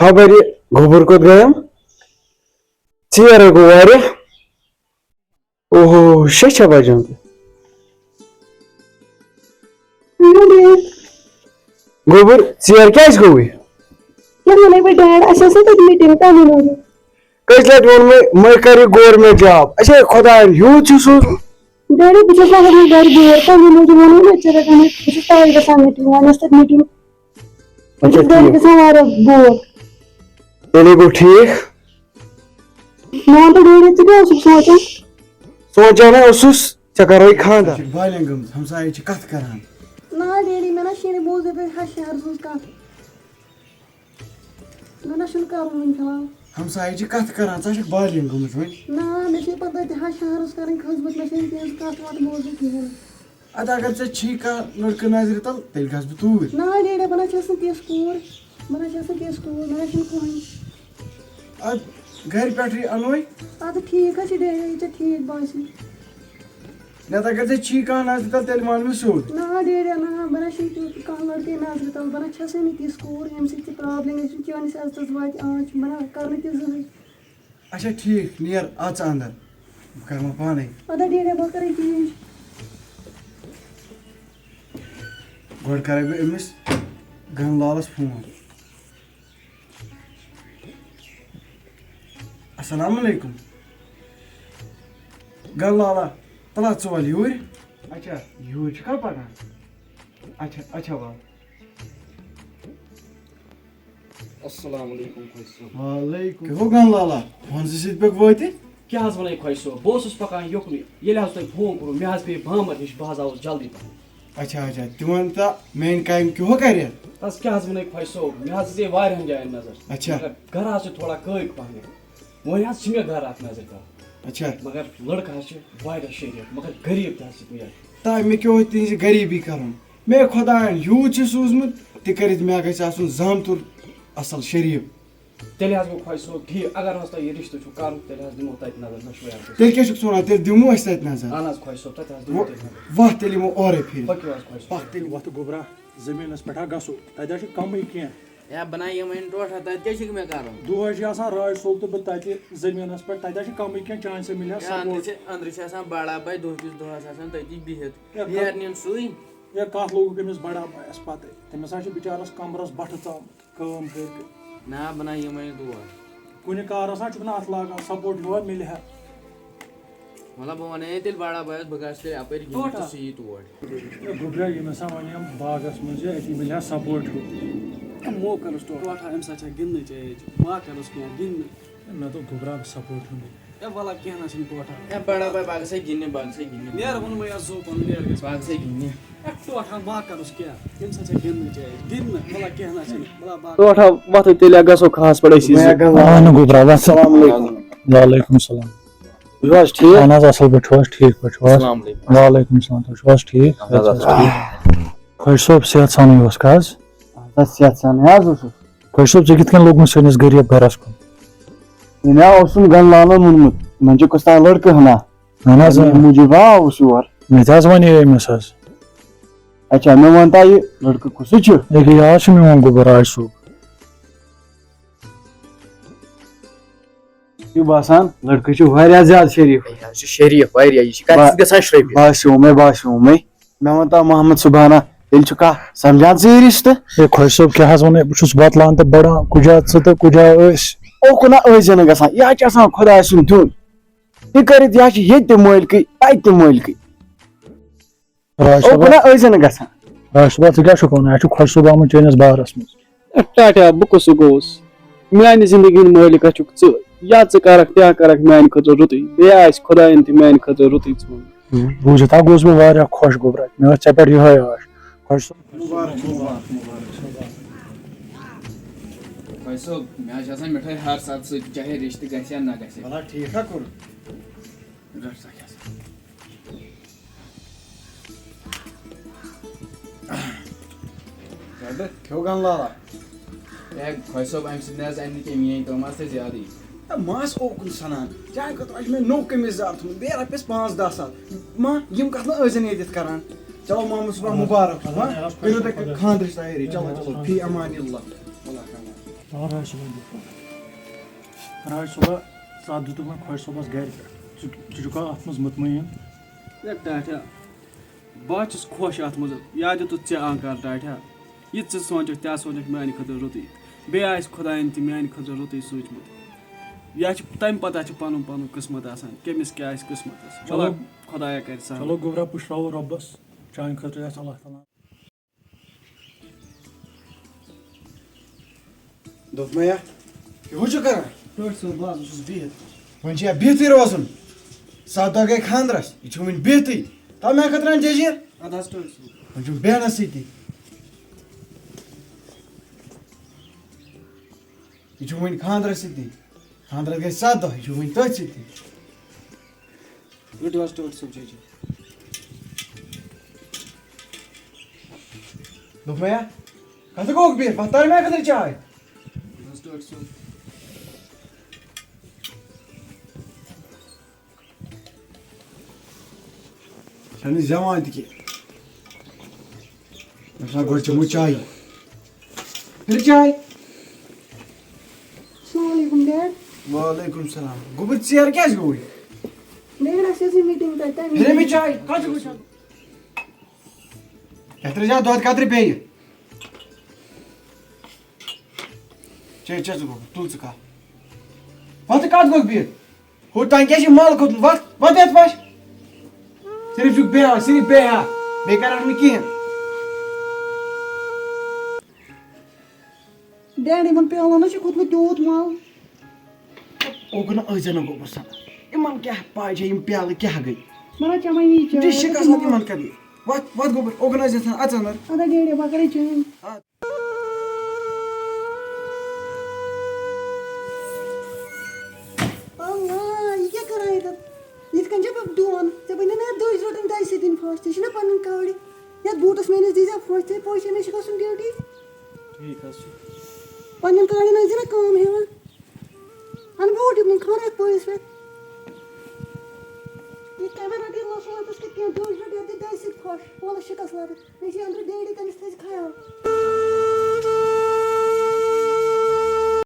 خبر یہ گوبر کوت گیم ژیر گو واریاہ اوہو 6 بجان گوبر ژیر کیازِ گوٚوٕے کٔژِ لٹہِ ووٚن مےٚ کر یہِ گورمنٹ جاب اچھا خۄداین یوٗت چھُ سوٗزمُت ڈیڈی بہٕ چھَس لگان گرِ بور تَمہِ موٗجوٗب ووٚنُے مےٚ ژےٚ رَٹَن بہٕ چھَس تَوَے گژھان میٖٹِنٛگ وۄنۍ ٲس تَتہِ میٖٹِنٛگ بہٕ چھَس گرِ گژھان واریاہ بور تیٚلے گوٚو ٹھیٖک مےٚ ووٚن تہٕ ڈیڈی ژٕ کیٛاہ اوسُکھ سونٛچان سونٛچانے اوسُس ژےٚ کَرہوے خانٛدر بالٮ۪ن گٔمٕژ ہمسایہِ چھِ کتھ کران نہ ڈیڈی مےٚ نہ چھِنہٕ بوزٕے تۄہہِ ہَش شہرٕ سٕنٛز کَتھ مےٚ نہ چھُنہٕ کَرُن وٕنہِ فِلحال ہمسایہِ چھِ کتھ کران ژٕ چھکھ بالٮ۪ن گٔمٕژ وۄنۍ نہ مےٚ چھِ پتہٕ تَتہِ ہَش شہرس کَرٕنۍ کھٔژمٕژ مےٚ چھَنہٕ تِہنٛز کَتھ وَتھ بوزٕنۍ کِہیٖنۍ ادٕ اگر ژےٚ چھی کانٛہہ لڑکہٕ نظرِ تل تیٚلہِ گژھٕ بہٕ توٗرۍ نہ ڈیڈی بہٕ نہ چھَس نہٕ تِژھ کوٗر مےٚ نہ چھَس نہٕ تِژھ کوٗر مےٚ نہ چھُنہٕ کٕہٕنۍ ادٕ گرِ پٮ۪ٹھٕے اَنوے اَدٕ ٹھیٖک حظ چھُ ڈیڈی یہِ ژےٚ ٹھیٖک باسہِ نتہٕ اگر ژےٚ چھی کانٛہہ نظرِ تل تیٚلہِ وَن بہٕ سیوٚد نہ ڈیڈی نہ بہٕ نہ چھُنہٕ کانٛہہ لڑکے نظرِ تل بہٕ نہ چھَسٕے نہٕ تِژھ کوٗر ییٚمہِ سۭتۍ تہِ پرٛابلِم گژھِ چٲنِس عزتس واتہِ آنچ بہٕ نہ کَرٕ نہٕ تہِ زٕہٕنۍ اچھا ٹھیٖک نیر اژ انٛدر بہٕ کرٕ وۄنۍ پانے اَدٕ ڈیڈی بہٕ کَرٕ چینج گۄڈٕ کرے بہٕ أمِس گن لالس فون السلام علیکم گن لالا تلا ژٕ وَل یوٗرۍ اچھا یوٗرۍ چھُکھا پکان اچھا اچھا وَل السلام علیکم خۄش صٲب وعلیکم کیٛاہ گوٚو گن لالا فونسٕے سۭتۍ پیٚوکھ وٲتِتھ کیٛاہ حظ وَنَے خۄش صٲب بہٕ اوسُس پکان یُکنُے ییٚلہِ حظ تۄہہِ فون کوٚروٕ مےٚ حظ پیٚیہِ بامبر نِش بہٕ حظ آوُس جلدی پہن اچھا اچھا تہِ وَن تا میٛانہِ کامہِ کیٛاہ کرِ بس کیٛاہ حظ وَنَے خۄش صٲب مےٚ حظ دِژے واریاہن جاین نظر اچھا مگر گرٕ حظ چھُ تھوڑا کٲرۍ پہن وۄنۍ حظ چھِ مےٚ گرٕ اکھ نظر تل اچھا مگر لڑکہٕ حظ چھُ واریاہ شریٖف مگر غریٖب تہِ حظ چھِ مےٚ تا مےٚ کیٛاہ اوس تِہنٛزِ غریٖبی کرُن مے خۄداین یوٗت چھُ سوٗزمُت تہِ کٔرِتھ مےٚ گژھِ آسُن زامتُر اصل شریٖف تیٚلہِ حظ گوٚو خۄش صٲب ٹھیٖک اگر حظ تۄہہِ یہِ رِشتہٕ چھُو کَرُن تیٚلہِ حظ دِمو تَتہِ نظر دۄشوے حظ تیٚلہِ کیٛاہ چھُکھ ژٕ وَنان تیٚلہِ دِمو أسۍ تَتہِ نظر اہن حظ خۄش صٲب تَتہِ حظ دِمو تیٚلہِ نظر وَتھ تیٚلہِ یِمو اورَے پھِرِ پٔکِو حظ خۄش صٲب وَتھ تیٚلہِ وَتھ گوٚبرا زٔمیٖنَس پٮ۪ٹھ گژھو تَتہِ حظ چھُ کَمٕے کینٛہہ یا بناے یِمن ٹوٹھا تَتہِ کیٛاہ چھُکھ مےٚ کَرُن دۄہَے چھِ آسان راج صٲب تہٕ بہٕ تَتہِ زٔمیٖنَس پٮ۪ٹھ تَتہِ حظ چھِ کَمٕے کینٛہہ چانسہٕ مِلہِ ہا سپوٹ أنٛدرٕ چھِ آسان بڑا باے دۄہکِس دۄہس آسان تٔتی بِہِتھ نیرنہِ سُے یا کَتھ لوگُکھ أمِس بڑا بایَس پَتہٕ تٔمِس حظ چھِ بِچارَس کَمرَس بَٹھٕ ژامُت کٲم کٔرِتھ نہ بناے یِمے دۄہ کُنہِ کارَس حظ چھُکھ نہٕ اَتھ لاگان سپوٹ ہیوٗ مِلہِ ہا مطلب بہٕ وَنے تیٚلہِ بڑا بایَس بہٕ گژھٕ تیٚلہِ اَپٲرۍ گِنٛدنہِ تہٕ سُہ یی تور گوٚبرا ییٚمِس ہا وَنیٚم باغس منٛز یہِ أتی مِلہِ ہا سپوٹ ہیوٗ مو کَرُس ٹوٹھا اَمہِ ساتہٕ چھےٚ گِنٛدنٕچ ایج ما کَرُس کینٛہہ گِنٛدنہٕ مےٚ دوٚپ گوٚبرا سپوٹ ہیوٗ مِلہِ اے وَلہ کینٛہہ نہ چھُنہٕ ٹوٹھا یا بڑا باے بہٕ گژھے گِنٛدنہِ بہٕ گژھے گِنٛدنہِ نیر ووٚنمَے حظ زوٗ پَنُن نیر گژھِ بہٕ گژھے گِنٛدنہِ اے ٹوٹھا ما کَرُس کینٛہہ تَمہِ ساتہٕ چھےٚ گِنٛدنٕچ ایج گِنٛدنہٕ وَلہ کینٛہہ نہ چھُنہٕ ٹوٹھا وَتھو تیٚلہِ گژھو خاص پٲٹھۍ أسی گوٚبرا السلام علیکم وعلیکم السلام تُہۍ چھِو حظ ٹھیٖک اہن حظ اَصٕل پٲٹھۍ چھُو حظ ٹھیٖک پٲٹھۍ چھُو حظ وعلیکم السلام تُہۍ چھِو حظ ٹھیٖک خۄش صٲب صحت سانٕے اوس کھا حظ صحت سانٕے حظ اوسُس خۄش صٲب ژٕ کِتھ کٔنۍ لوگمُت سٲنِس غریٖب گرس کُن مےٚ اوسُم گن لالن ووٚنمُت وۄنۍ چھُ کُس تام لڑکہٕ ہنا اہن حظ موٗجوٗب آوُس یور مےٚ تہِ حظ وَنے أمِس حظ اچھا مےٚ وَن تا یہِ لڑکہٕ کُسُے چھُ ییٚکیٛاہ یاد چھُ میون گوٚبُر راج صٲب چھُ باسان لڑکہٕ چھُ واریاہ زیادٕ شریٖف شریٖف واریاہ یہِ چھِ کَتہِ گژھان شرٛپہِ باسیٚو مےٚ مےٚ وَن تا محمد سُبحانا تیٚلہِ چھُ کانٛہہ سمجان ژٕ یہِ رِشتہٕ ہے خۄش صٲب کیٛاہ حظ وَنَے بہٕ چھُس بتلان تہٕ بڑان کُجا ژٕ تہٕ کُجا أسۍ اوکُن ہا ٲسۍ زِ نہٕ گژھان یہِ حظ چھُ آسان خۄداے سُنٛد دیُن یہِ کٔرِتھ یہِ حظ چھِ ییٚتہِ تہِ مٲلکٕے تَتہِ تہِ مٲلکٕے راج صٲب اوکُن ہا ٲسۍ زِ نہٕ گژھان راج صٲبا ژٕ کیٛاہ چھُکھ وَنان اَسہِ چھُ خۄش صٲب آمُت چٲنِس بارس منٛز ٹاٹا بہٕ کُس گوٚوُس میانہِ زندگی ہُنٛد مٲلِک ہا چھُکھ ژٕ یا ژٕ کَرکھ تہِ کَرکھ میانہِ خٲطرٕ رُتُے بیٚیہِ آسہِ خۄداین تہِ میانہِ خٲطرٕ رُتُے ژھُنمُت بوٗزِتھ ہا گوٚوُس بہٕ واریاہ خۄش گوٚبرا مےٚ ٲس ژےٚ پٮ۪ٹھ یِہوے آش خۄش صٲب خۄش صٲب مےٚ حظ چھِ آسان مِٹھٲے ہر ساتہٕ سۭتۍ چاہے رِشتہٕ گژھِ یا نہ گژھِ ٹھیٖک ہا کوٚر کھیو گن لالا ہے خۄش صٲب اَمہِ سۭتۍ نہ حظ اَنہِ نہٕ کینٛہہ میٲنۍ کٲم آسہِ تۄہہِ زیادٕے ماس اوکُن سنان چانہِ خٲطرٕ چھُ مےٚ نوٚو قمیٖض یزار تھوٚمُت بیٚیہِ رۄپیَس 5-10 ساس ما یِم کَتھ نہٕ ٲسۍ زَن ییٚتٮ۪تھ کران چلو محمد صُبحن مُبارک چھُ کٔرِو تُہۍ خانٛدرٕچ تیٲری چلو چلو فی امان اللہ راج صبح ساتھ دیُتُکھ مےٚ خۄش صٲبَس گرِ پٮ۪ٹھ ژٕ چھُکھا اَتھ منٛز مطمعین ٹاٹھا بہٕ چھُس خۄش اَتھ منٛز یا دیُتُتھ ژےٚ آنکار ٹاٹھا یہِ ژٕ سونٛچکھ تہِ سونٛچکھ میٛانہِ خٲطرٕ رُتُے بیٚیہِ آسہِ خۄدایَن تہِ میٛانہِ خٲطرٕ رُتُے سوٗنٛچمُت یا چھِ تَمہِ پَتہٕ چھِ پَنُن پَنُن قٕسمَت آسان کٔمِس کیٛاہ آسہِ قٕسمَتَس چلو خۄدایا کَرِ سہل چلو گوٚبرا پُشراوو رۄبَس چانہِ خٲطرٕ آسہِ اللہ تعالیٰ دوٚپ مےٚ ہُہ چھُ کران ٹٲٹھۍ صٲب بہٕ حظ اوسُس بِہِتھ وۄنۍ چھِ یا بِہتٕے روزُن 7 دۄہ گٔے خاندرَس یہِ چھُ وٕنہِ بِہتٕے تَوٕ مےٚ خٲطرٕ اَن جٔجیٖر اَدٕ حظ ٹٲٹھۍ صٲب وۄنۍ چھُم بیٚہنَس سۭتی یہِ چھُ وٕنہِ خاندرَس سۭتی خاندرَس گٔے 7 دۄہ یہِ چھُ وٕنہِ تٔتھۍ سۭتی رٔٹِو حظ ٹٲٹھۍ صٲب جی دوٚپ مےٚ کَتھ گوٚکھ بِہِتھ پَتہٕ تَر مےٚ خٲطرٕ چاے حظ ٹٲٹھۍ صٲب چھَنہٕ زٮ۪وان تہِ کینٛہہ مےٚ چھُنہ گۄڈٕ چیٚمٕژ چایہِ پھِر چاے السلام علیکم ڈیڈ وعلیکُم سلام گوٚبُر ژیر کیٛازِ گوٚوُے ڈیڈ اَسہِ ٲسٕے میٖٹِنٛگ تَتہِ تَمہِ پھِرے مےٚ چاے کَتھ چھُکھ وٕچھان یَتھ ترٛٲیزِ دۄد قطرٕ بیٚیہِ چے ژٕ گوٚبُر تُل ژٕ کَتھ پَتہٕ کَتھ گوٚکھ بِہِتھ ہُہ تانۍ کیٛاہ چھِ مَل کھوٚتمُت وَتھ یَتھ پَش صرف چھُکھ بیٚہوان صرف بیٚہہ بیٚیہِ کَرَکھ نہٕ کِہیٖنۍ ڈیڈ یِمن پیالن حظ چھُ کھوٚتمُت تیوٗت مَل اوکُن ٲسۍ نہٕ گوٚبُر سَنان یِمن کیٛاہ پاے چھےٚ یِم پیالہٕ کیٛاہ گٔے بہٕ حظ چٮ۪مے یی چاے ڈِش چھِ گژھان یِمن کَرنہِ وَتھ گوٚبُر اوکُن ٲسۍ گژھان اَژَن اَدا ڈیڈی بہٕ کَرے چٲنۍ اللہ یہِ کیٛاہ کَران ییٚتٮ۪تھ یِتھ کٔنۍ چھا بہٕ ڈوٗن ژےٚ بَنہِ نا یَتھ دٔج رَٹٕنۍ دَجہِ سۭتۍ پھَش ژےٚ چھِنا پَنٕنۍ کَوڈِ یَتھ بوٗٹَس میٲنِس دیٖزا پھَش ژےٚ پوٚز چھےٚ مےٚ چھِ گژھُن ڈیوٹی ٹھیٖک حظ چھُ پَنٕنٮ۪ن کَوڈٮ۪ن ٲسۍ زِ نا کٲم ہٮ۪وان اَنہٕ بوٗٹ یِمن خبر یَتھ پٲیِس پٮ۪ٹھ یہِ کیمرا رَٹہِ لَسواتَس کِتھ کٔنۍ دٔج رَٹہِ یَتھ دِ دَجہِ سۭتۍ پھَش پولَس شِکَس لَرِ مےٚ چھِ أنٛدرٕ ڈیڈی تٔمِس تھٲیزِ خیال